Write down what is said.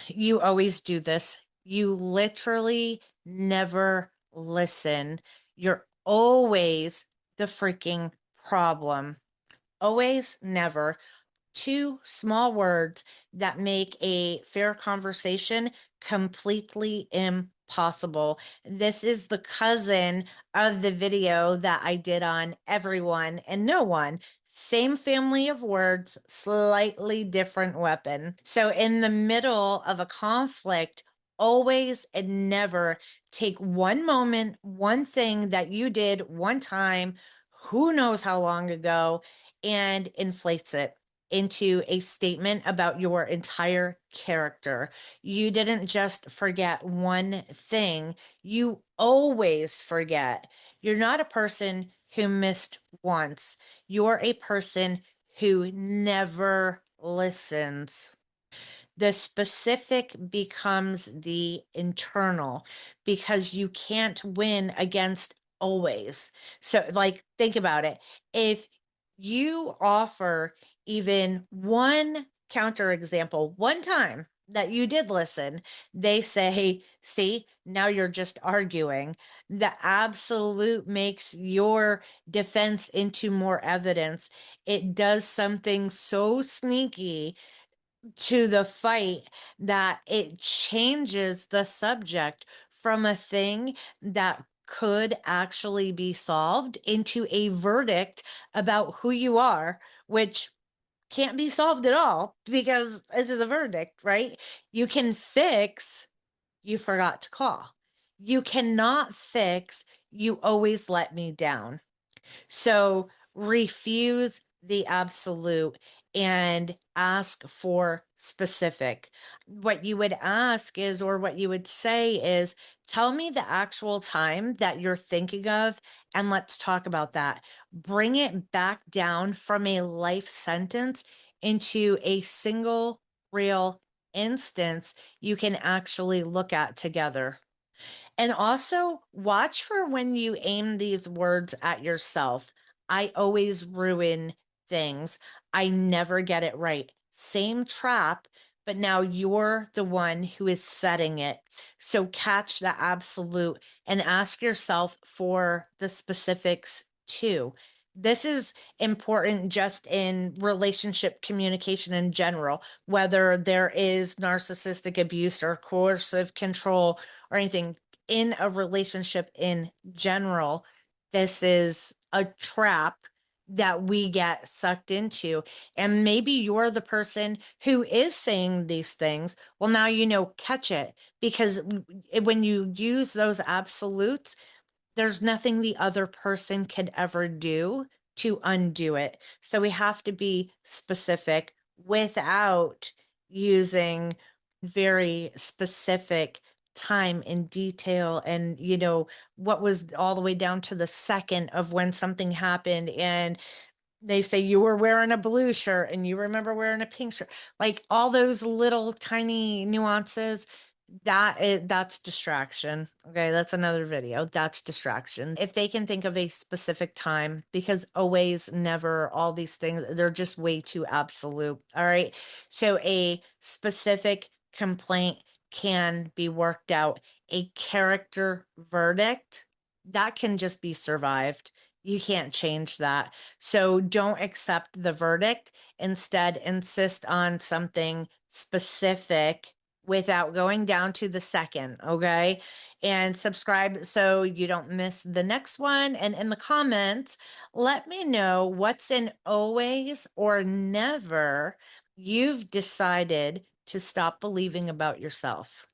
You always do this. You literally never listen. You're always the freaking problem. Always, never. Two small words that make a fair conversation completely impossible. This is the cousin of the video that I did on everyone and no one. Same family of words, slightly different weapon. So, in the middle of a conflict, always and never take one moment, one thing that you did one time, who knows how long ago, and inflates it into a statement about your entire character. You didn't just forget one thing, you always forget. You're not a person who missed once, you're a person who never listens. The specific becomes the internal because you can't win against always. So, like, think about it. If you offer even one counter example, one time that you did listen, they say, see, now you're just arguing. The absolute makes your defense into more evidence. It does something so sneaky to the fight that it changes the subject from a thing that could actually be solved into a verdict about who you are, which can't be solved at all because it's the verdict, right? You can fix, you forgot to call. You cannot fix, you always let me down. So refuse the absolute and ask for specific. What you would ask is, or what you would say is, tell me the actual time that you're thinking of, and let's talk about that. Bring it back down from a life sentence into a single real instance you can actually look at together. And also watch for when you aim these words at yourself. I always ruin things. I never get it right. Same trap, but now you're the one who is setting it. So catch the absolute and ask yourself for the specifics too. This is important just in relationship communication in general, whether there is narcissistic abuse or coercive control or anything in a relationship in general. This is a trap that we get sucked into. And maybe you're the person who is saying these things. Well, now you know, catch it because when you use those absolutes, there's nothing the other person can ever do to undo it. So we have to be specific without using very specific time and detail and what was all the way down to the second of when something happened, and they say you were wearing a blue shirt and you remember wearing a pink shirt. Like all those little tiny nuances, that's distraction. Okay, that's another video. That's distraction. If they can think of a specific time, because always, never, all these things, they're just way too absolute. All right. So a specific complaint can be worked out. A character verdict, that can just be survived. You can't change that. So don't accept the verdict. Instead, insist on something specific without going down to the second. Okay. And subscribe so you don't miss the next one. And in the comments, let me know what's in always or never you've decided to stop believing about yourself.